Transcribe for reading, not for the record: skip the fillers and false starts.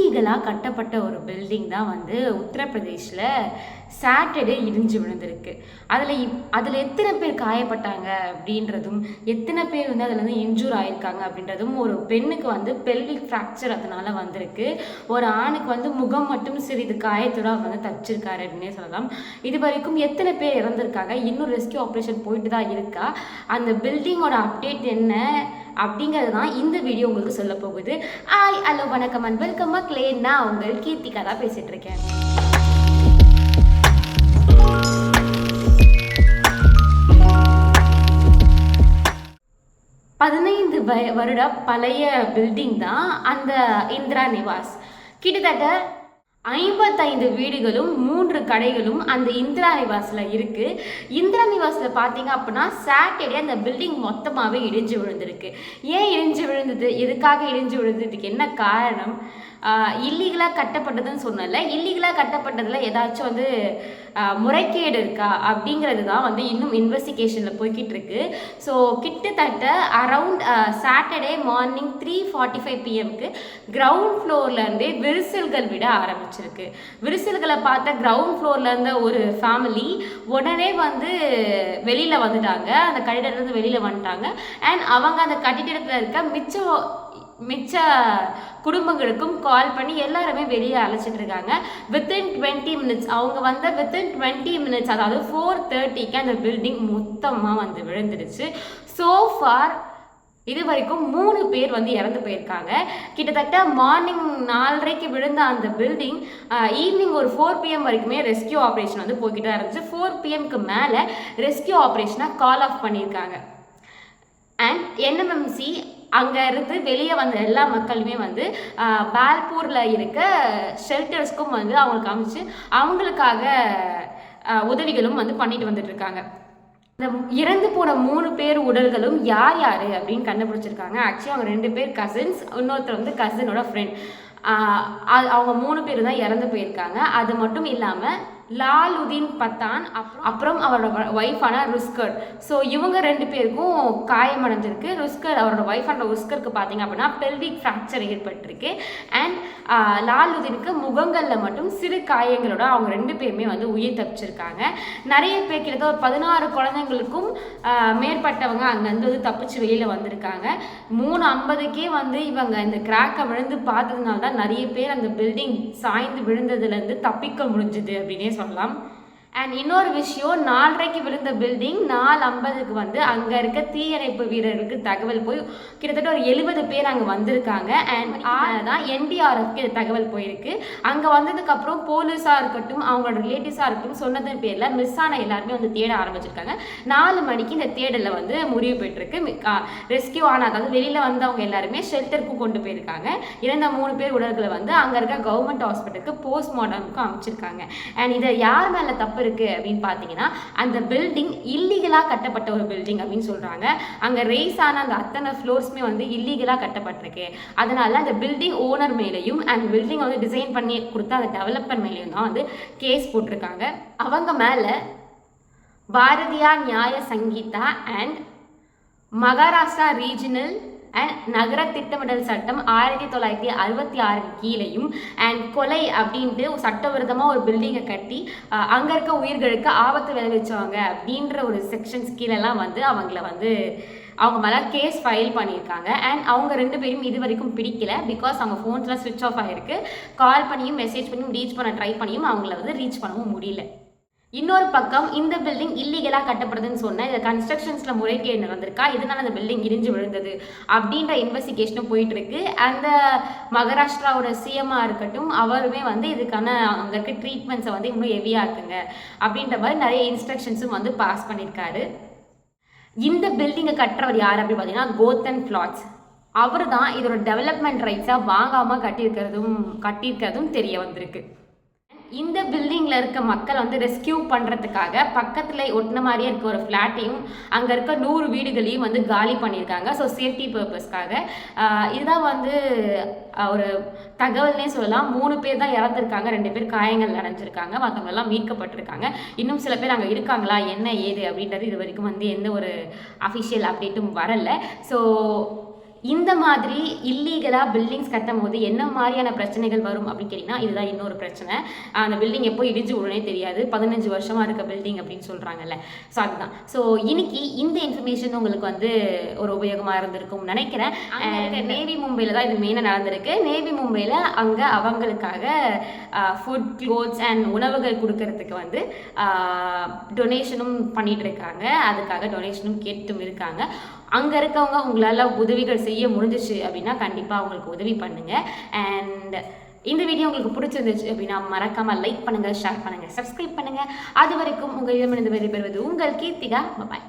இல்லீகலாக கட்டப்பட்ட ஒரு பில்டிங் தான் வந்து உத்தரப்பிரதேஷில் சாட்டர்டே இடிஞ்சு விழுந்திருக்கு. அதில் எத்தனை பேர் காயப்பட்டாங்க அப்படின்றதும், எத்தனை பேர் வந்து அதில் வந்து இன்ஜூர் ஆயிருக்காங்க அப்படின்றதும், ஒரு பெண்ணுக்கு வந்து பெல்விக் ஃப்ராக்சர் அதனால வந்திருக்கு. ஒரு ஆணுக்கு வந்து முகம் மட்டும் சிறிது காயத்தோட வந்து தப்பிச்சிருக்காரு அப்படின்னே சொல்லலாம். இது வரைக்கும் எத்தனை பேர் இறந்துருக்காங்க, இன்னும் ரெஸ்கியூ ஆப்ரேஷன் போயிட்டு தான் இருக்கா, அந்த பில்டிங்கோட அப்டேட் என்ன அப்படிங்கிறது தான் இந்த வீடியோ உங்களுக்கு சொல்ல போகுது. ஹலோ வணக்கம் அண்ட் வெல்கம் மக்களே, நான் உங்கள் கீர்த்திகா தான் பேசிட்டு இருக்கேன். 15 வருட பழைய பில்டிங் தான் அந்த இந்திரா நிவாஸ். கிட்டத்தட்ட 55 வீடுகளும் 3 கடைகளும் அந்த இந்திரா நிவாஸில் இருக்குது. இந்திரா நிவாஸில் பார்த்தீங்க அப்படின்னா சாட்டர்டே அந்த பில்டிங் மொத்தமாகவே இடிஞ்சு விழுந்திருக்கு. ஏன் இடிஞ்சு விழுந்தது, எதுக்காக இடிஞ்சு விழுந்ததுக்கு என்ன காரணம், இல்லீகலாக கட்டப்பட்டதுன்னு சொன்னல, இல்லீகலாக கட்டப்பட்டதில் ஏதாச்சும் வந்து முறைகேடு இருக்கா அப்படிங்கிறது தான் வந்து இன்னும் இன்வெஸ்டிகேஷனில் போய்கிட்டு இருக்கு. ஸோ கிட்டத்தட்ட around Saturday morning 3:45 PM ground ஃப்ளோர்லேருந்தே விரிசல்கள் விட ஆரம்பிச்சிருக்கு. விரிசல்களை பார்த்த கிரவுண்ட் ஃப்ளோரில் இருந்த ஒரு ஃபேமிலி உடனே வந்து வெளியில் வந்துட்டாங்க, அந்த கட்டிடத்துலேருந்து வெளியில் வந்துட்டாங்க. அண்ட் அவங்க அந்த கட்டிடத்தில் இருக்க மிச்ச குடும்பங்களுக்கும் கால் பண்ணி எல்லாருமே வெளியே அழைச்சிட்டு இருக்காங்க. வித்தின் 20 மினிட்ஸ் அவங்க வந்த வித்தின் 20 மினிட்ஸ், அதாவது 4:30க்கு அந்த பில்டிங் மொத்தமாக வந்து விழுந்துடுச்சு. ஸோ ஃபார் இது வரைக்கும் 3 பேர் வந்து இறந்து போயிருக்காங்க. கிட்டத்தட்ட மார்னிங் 4:30க்கு விழுந்த அந்த பில்டிங் ஈவினிங் ஒரு 4 PM வரைக்குமே ரெஸ்கியூ ஆப்ரேஷன் வந்து போய்கிட்டு தான் இருந்துச்சு. 4 PMக்கு மேலே ரெஸ்கியூ ஆப்ரேஷனை கால் ஆஃப் பண்ணியிருக்காங்க. அண்ட் NMMC அங்கே இருந்து வெளியே வந்த எல்லா மக்களுமே வந்து பால்பூரில் இருக்க ஷெல்டர்ஸ்க்கும் வந்து அவங்களுக்கு அமைச்சு அவங்களுக்காக உதவிகளும் வந்து பண்ணிட்டு வந்துட்டு இருக்காங்க. இந்த இறந்து போன 3 பேர் உடல்களும் யார் யார் அப்படின்னு கண்டுபிடிச்சிருக்காங்க. ஆக்சுவலி அவங்க 2 பேர் கசின்ஸ், இன்னொருத்தர் வந்து கசினோட ஃப்ரெண்ட். அவங்க 3 பேர் தான் இறந்து போயிருக்காங்க. அது மட்டும் இல்லாமல் லாலுதீன் பத்தான், அப்புறம் அவரோட ஒய்ஃபான ருஸ்கர். ஸோ இவங்க 2 பேருக்கும் காயமடைஞ்சிருக்கு. ருஸ்கர், அவரோட ஒய்ஃபான ருஸ்கருக்கு பார்த்தீங்க அப்படின்னா பெல்விக் ஃப்ராக்சர் ஏற்பட்டிருக்கு. அண்ட் லாலுதீனுக்கு முகங்களில் மட்டும் சிறு காயங்களோட அவங்க 2 பேருமே வந்து உயிர் தப்பிச்சிருக்காங்க. நிறைய பேர் கிட்டத்தட்ட ஒரு 16 குழந்தைங்களுக்கும் மேற்பட்டவங்க அங்கேருந்து வந்து தப்பிச்சு வெளியில் வந்திருக்காங்க. 3:50க்கே வந்து இவங்க இந்த கிராக்கை விழுந்து பார்த்ததுனால தான் நிறைய பேர் அந்த பில்டிங் சாய்ந்து விழுந்ததுலேருந்து தப்பிக்க முடிஞ்சுது அப்படின்னே சொல்லலாம். அண்ட் இன்னொரு விஷயம், 4:30க்கு விழுந்த பில்டிங் 4:50க்கு வந்து அங்கே இருக்க தீயணைப்பு வீரர்களுக்கு தகவல் போய் கிட்டத்தட்ட ஒரு 70 பேர் அங்கே வந்திருக்காங்க. அண்ட் தான் NDRFக்கு இது தகவல் போயிருக்கு. அங்கே வந்ததுக்கப்புறம் போலீஸாக இருக்கட்டும், அவங்களோட ரிலேட்டிவ்ஸாக இருக்கட்டும் சொன்னதன் பேரில் மிஸ் ஆன எல்லாருமே வந்து தேட ஆரம்பிச்சிருக்காங்க. 4 மணிக்கு இந்த தேடலை வந்து முடிவு போயிட்டுருக்கு. ரெஸ்கியூ ஆன, அதாவது வெளியில் வந்தவங்க எல்லாருமே ஷெல்டருக்கும் கொண்டு போயிருக்காங்க. இறந்த 3 பேர் உடல்களை வந்து அங்கே இருக்க கவர்மெண்ட் ஹாஸ்பிட்டலுக்கு போஸ்ட்மார்ட்டமுக்கும் அமைச்சிருக்காங்க. அண்ட் இதை யார் மேலே தப்பு இருக்கு அப்படின்னு பார்த்தீங்கன்னா, அந்த பில்டிங் இல்லீகலாக கட்டப்பட்ட ஒரு பில்டிங் அப்படின்னு சொல்றாங்க. அங்கே ரேஸ் ஆன அந்த அத்தனை ஃப்ளோர்ஸுமே வந்து இல்லீகலாக கட்டப்பட்டிருக்கு. அதனால அந்த பில்டிங் ஓனர் மேலேயும் அண்ட் பில்டிங் வந்து டிசைன் பண்ணி கொடுத்த அந்த டெவலப்பர் மேலேயும் தான் வந்து கேஸ் போட்டிருக்காங்க. அவங்க மேலே பாரதியா நியாய Sangeetha and Maharashtra regional and நகர திட்டமிடல் சட்டம் 1966 கீழையும் அண்ட் கொலை அப்படின்ட்டு சட்டவிரோதமாக ஒரு பில்டிங்கை கட்டி அங்கே இருக்க உயிர்களுக்கு ஆபத்து விளைவிச்சவங்க அப்படின்ற ஒரு செக்ஷன்ஸ் கீழெல்லாம் வந்து அவங்கள வந்து அவங்க மேலே கேஸ் ஃபைல் பண்ணியிருக்காங்க. அண்ட் அவங்க 2 பேரும் இது வரைக்கும் பிடிக்கல. பிகாஸ் அவங்க ஃபோன்ஸ்லாம் ஸ்விட்ச் ஆஃப் ஆகிருக்கு. கால் பண்ணியும் மெசேஜ் பண்ணியும் ரீச் பண்ண ட்ரை பண்ணியும் அவங்கள வந்து ரீச் பண்ணவும் முடியல. இன்னொரு பக்கம் இந்த பில்டிங் இல்லீகலாக கட்டப்படுதுன்னு சொன்ன இந்த கன்ஸ்ட்ரக்ஷன்ஸில் முறைகேடு நடந்திருக்கா, இதனால அந்த பில்டிங் இடிஞ்சு விழுந்தது அப்படின்ற இன்வெஸ்டிகேஷனும் போயிட்டு இருக்கு. அந்த மகாராஷ்டிராவோட CMஆ இருக்கட்டும், அவருமே வந்து இதுக்கான அங்கே இருக்க ட்ரீட்மெண்ட்ஸை வந்து இன்னும் ஹெவியாக இருக்குங்க அப்படின்ற மாதிரி நிறைய இன்ஸ்ட்ரக்ஷன்ஸும் வந்து பாஸ் பண்ணியிருக்காரு. இந்த பில்டிங்கை கட்டுறவர் யார் அப்படின்னு பார்த்தீங்கன்னா கோத்தன் பிளாட்ஸ். அவர் தான் இதோட டெவலப்மெண்ட் ரைட்ஸாக வாங்காமல் கட்டியிருக்கிறதும் தெரிய வந்திருக்கு. இந்த பில்டிங்கில் இருக்க மக்கள் வந்து ரெஸ்கியூ பண்ணுறதுக்காக பக்கத்தில் ஒட்டின மாதிரியே இருக்க ஒரு ஃப்ளாட்டையும் அங்கே இருக்க 100 வீடுகளையும் வந்து காலி பண்ணியிருக்காங்க. ஸோ சேஃப்டி பர்பஸ்க்காக. இதுதான் வந்து ஒரு தகவல்னே சொல்லலாம். 3 பேர் தான் இறந்துருக்காங்க, 2 பேர் காயங்கள் அடைஞ்சிருக்காங்க, மற்றவங்கெல்லாம் மீட்கப்பட்டிருக்காங்க. இன்னும் சில பேர் அங்கே இருக்காங்களா என்ன ஏது அப்படின்றது இது வரைக்கும் வந்து எந்த ஒரு அஃபிஷியல் அப்டேட்டும் வரலை. ஸோ இந்த மாதிரி இல்லீகலாக பில்டிங்ஸ் கட்டும் போது என்ன மாதிரியான பிரச்சனைகள் வரும் அப்படின்னு கேட்டிங்கன்னா இதுதான் இன்னொரு பிரச்சனை. அந்த பில்டிங் எப்போ இடிஞ்சு உடனே தெரியாது, 15 வருஷமாக இருக்க பில்டிங் அப்படின்னு சொல்கிறாங்கல்ல. ஸோ அதுதான். ஸோ இன்னைக்கு இந்த இன்ஃபர்மேஷன் உங்களுக்கு வந்து ஒரு உபயோகமாக இருந்திருக்கும்னு நினைக்கிறேன். நேவி மும்பையில் தான் இது மெயினாக நடந்திருக்கு. நேவி மும்பையில் அங்கே அவங்களுக்காக ஃபுட், க்ளோத்ஸ் அண்ட் உணவுகள் கொடுக்கறதுக்கு வந்து டொனேஷனும் பண்ணிட்டு இருக்காங்க. அதுக்காக டொனேஷனும் கேட்டும் இருக்காங்க. அங்கே இருக்கவங்க உங்களால் உதவிகள் செய்ய முடிஞ்சிச்சு அப்படின்னா கண்டிப்பாக அவங்களுக்கு உதவி பண்ணுங்கள். அண்ட் இந்த வீடியோ உங்களுக்கு பிடிச்சிருந்துச்சு அப்படின்னா மறக்காமல் லைக் பண்ணுங்கள், ஷேர் பண்ணுங்கள், சப்ஸ்கிரைப் பண்ணுங்கள். அது வரைக்கும் உங்கள் இடமிருந்து வெளிப்பெறுவது உங்கள் கீர்த்திகா. பாய்.